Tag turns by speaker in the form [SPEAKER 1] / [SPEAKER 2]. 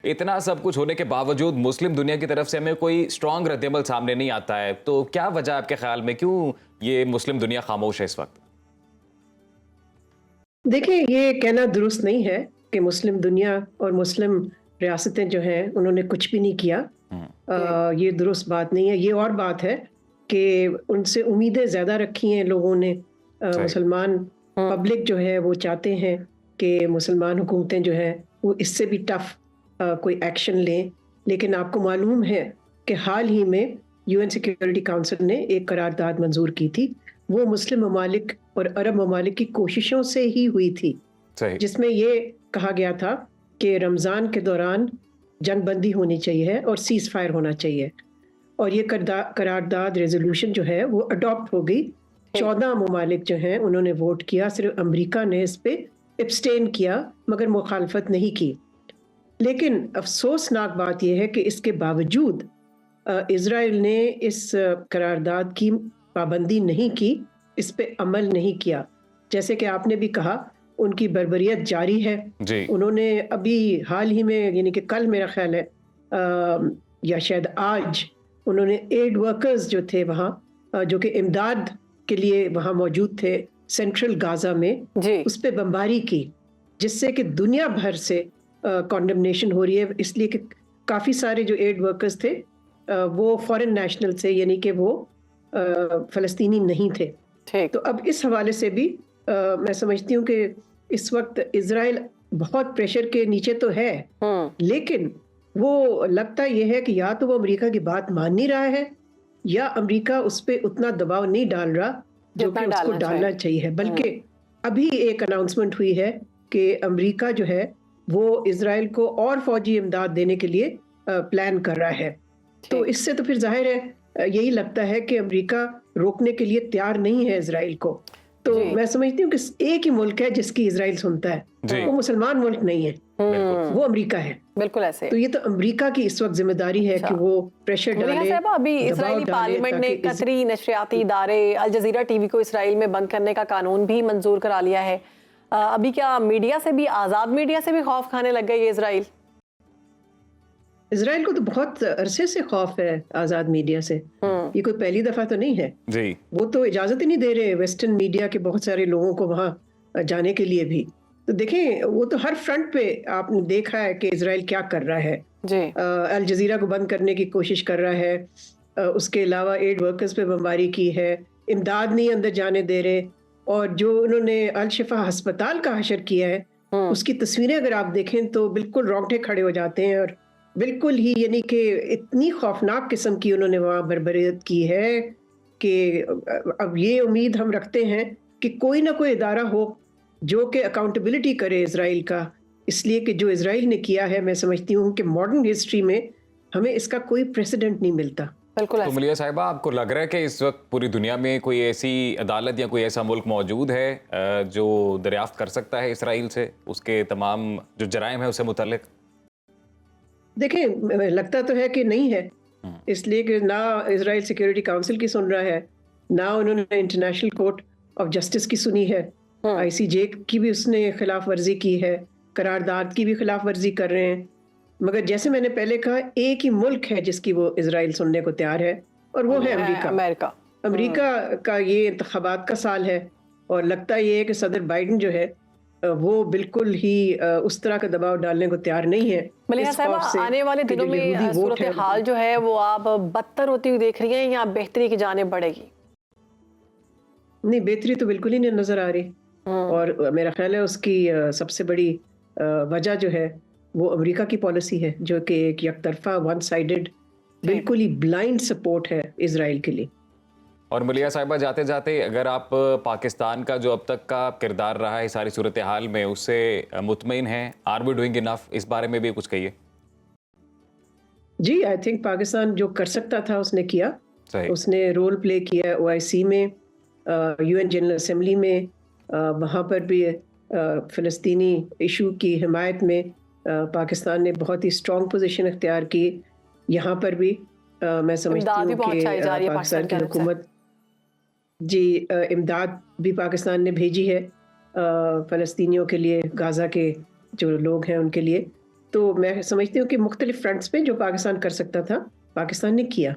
[SPEAKER 1] इतना सब कुछ होने के बावजूद मुस्लिम दुनिया की तरफ से हमें कोई स्ट्रॉन्ग रद्देमल सामने नहीं आता है, तो क्या वजह आपके ख्याल में, क्यों ये मुस्लिम दुनिया खामोश है इस वक्त?
[SPEAKER 2] देखिए, ये कहना दुरुस्त नहीं है कि मुस्लिम दुनिया और मुस्लिम रियासतें जो हैं उन्होंने कुछ भी नहीं किया। ये दुरुस्त बात नहीं है। ये और बात है कि उनसे उम्मीदें ज़्यादा रखी हैं लोगों ने।
[SPEAKER 1] सही।
[SPEAKER 2] मुसलमान पब्लिक जो है वो चाहते हैं कि मुसलमान हुकूमतें जो हैं वो इससे भी टफ कोई एक्शन लें। लेकिन आपको मालूम है कि हाल ही में यूएन सिक्योरिटी काउंसिल ने एक करारदाद मंजूर की थी। वो मुस्लिम ममालिक और अरब ममालिक की कोशिशों से ही हुई थी,
[SPEAKER 1] सही।
[SPEAKER 2] जिसमें ये कहा गया था कि रमज़ान के दौरान जंगबंदी होनी चाहिए और सीज़ फायर होना चाहिए। और ये करारदाद रेजोल्यूशन जो है वो अडॉप्ट हो गई। 14 ममालिक जो हैं उन्होंने वोट किया, सिर्फ अमेरिका ने इस पे एब्सटेन किया मगर मुखालफत नहीं की। लेकिन अफसोसनाक बात यह है कि इसके बावजूद इज़राइल ने इस करारदाद की पाबंदी नहीं की, इस पे अमल नहीं किया। जैसे कि आपने भी कहा, उनकी बर्बरियत जारी है।
[SPEAKER 1] जी।
[SPEAKER 2] उन्होंने अभी हाल ही में, यानी कि कल मेरा ख्याल है या शायद आज, उन्होंने एड वर्कर्स जो थे वहाँ, जो कि इमदाद के लिए वहाँ मौजूद थे सेंट्रल गाजा में, उस पे बमबारी की, जिससे कि दुनिया भर से कॉन्डमनेशन हो रही है। इसलिए कि काफ़ी सारे जो एड वर्कर्स थे वो फॉरेन नेशनल थे, यानी कि वो फ़लस्तीनी नहीं थे। तो अब इस हवाले से भी मैं समझती हूँ कि इस वक्त इज़राइल बहुत प्रेशर के नीचे तो है, लेकिन वो लगता यह है कि या तो वो अमेरिका की बात मान नहीं रहा है या अमेरिका उस पर उतना दबाव नहीं डाल रहा जो कि उसको डालना चाहिए। बल्कि अभी एक अनाउंसमेंट हुई है कि अमेरिका जो है वो इज़राइल को और फौजी इमदाद देने के लिए प्लान कर रहा है। तो इससे तो फिर जाहिर है यही लगता है कि अमेरिका रोकने के लिए तैयार नहीं है इज़राइल को। तो मैं समझती हूँ कि एक ही मुल्क है जिसकी इज़राइल सुनता है, वो मुसलमान मुल्क नहीं है, वो अमेरिका है।
[SPEAKER 3] बिल्कुल ऐसे।
[SPEAKER 2] तो ये तो अमेरिका की इस वक्त जिम्मेदारी है कि वो प्रेशर डाले।
[SPEAKER 3] अभी इजरायली पार्लियामेंट ने कतरी नशरियाती इदारे अल जजीरा टीवी को इसराइल में बंद करने का कानून भी मंजूर करा लिया है। अभी क्या मीडिया से भी, आजाद मीडिया से भी खौफ खाने लग गई है इजराइल?
[SPEAKER 2] इजराइल को तो बहुत अरसे से खौफ है आजाद मीडिया से। ये कोई पहली दफा तो नहीं है
[SPEAKER 1] जी।
[SPEAKER 2] वो तो इजाजत ही नहीं दे रहे वेस्टर्न मीडिया के बहुत सारे लोगों को वहां जाने के लिए भी। तो देखें, वो तो हर फ्रंट पे आपने देखा है कि इजराइल क्या कर रहा है। अल जजीरा को बंद करने की कोशिश कर रहा है, उसके अलावा एड वर्कर्स पे बमबारी की है, इमदाद नहीं अंदर जाने दे रहे। और जो उन्होंने अल शिफा अस्पताल का हशर किया है, उसकी तस्वीरें अगर आप देखें तो बिल्कुल रोंगटे खड़े हो जाते हैं। और बिल्कुल ही, यानी कि इतनी खौफनाक किस्म की उन्होंने वहाँ बर्बरियत की है कि अब ये उम्मीद हम रखते हैं कि कोई ना कोई इदारा हो जो कि अकाउंटेबिलिटी करे इजराइल का। इसलिए कि जो इजराइल ने किया है, मैं समझती हूँ कि मॉडर्न हिस्ट्री में हमें इसका कोई प्रेसिडेंट नहीं मिलता।
[SPEAKER 1] तो मलिया साहिबा, आपको लग रहा है कि इस वक्त पूरी दुनिया में कोई ऐसी अदालत या कोई ऐसा मुल्क मौजूद है जो दरियाफ्त कर सकता है इसराइल से उसके तमाम जो जराइम है उससे मुतल्लिक?
[SPEAKER 2] देखें, लगता तो है कि नहीं है, इसलिए कि ना इजराइल सिक्योरिटी काउंसिल की सुन रहा है, ना उन्होंने इंटरनेशनल कोर्ट ऑफ जस्टिस की सुनी है। आईसीजे की भी उसने खिलाफ वर्जी की है, करारदाद की भी खिलाफ वर्जी कर रहे हैं। मगर जैसे मैंने पहले कहा, एक ही मुल्क है जिसकी वो इजराइल सुनने को तैयार है, और वो है अमेरिका। अमेरिका का ये इंतखाबात का साल है, और लगता ये है कि सदर बाइडन जो है वो बिल्कुल ही उस तरह का दबाव डालने को तैयार नहीं है।
[SPEAKER 3] मलिहा साहबा, आने वाले दिनों में सूरत हाल जो है वो आप बदतर होती हुई देख रही हैं या बेहतरी की जानिब बढ़ेगी?
[SPEAKER 2] नहीं, बेहतरी तो बिल्कुल ही नहीं नजर आ रही। और मेरा ख्याल है उसकी सबसे बड़ी वजह जो है वो अमेरिका की पॉलिसी है, जो कि एक यकतरफा, वन साइडेड, बिल्कुल ही ब्लाइंड सपोर्ट है इजराइल के लिए।
[SPEAKER 1] और मलिया साहिबा, जाते जाते अगर आप पाकिस्तान का जो अब तक का किरदार रहा है सारी सूरत हाल में, उससे मुतमईन हैं? Are we doing enough? इस बारे में भी कुछ कहिए।
[SPEAKER 2] जी, आई थिंक पाकिस्तान जो कर सकता था उसने किया। उसने रोल प्ले किया ओआईसी में, यूएन जनरल असेंबली में, वहाँ पर भी फ़लस्तीनी इशू की हिमायत में पाकिस्तान ने बहुत ही स्ट्रॉन्ग पोजीशन इख्तियार की। यहाँ पर भी मैं समझती हूँ कि पाकिस्तान की हुकूमत जी इमदाद भी पाकिस्तान ने भेजी है फ़लस्तीनियों के लिए, गाज़ा के जो लोग हैं उनके लिए। तो मैं समझती हूँ कि मुख्तलिफ फ्रंट्स पे जो पाकिस्तान कर सकता था, पाकिस्तान ने किया।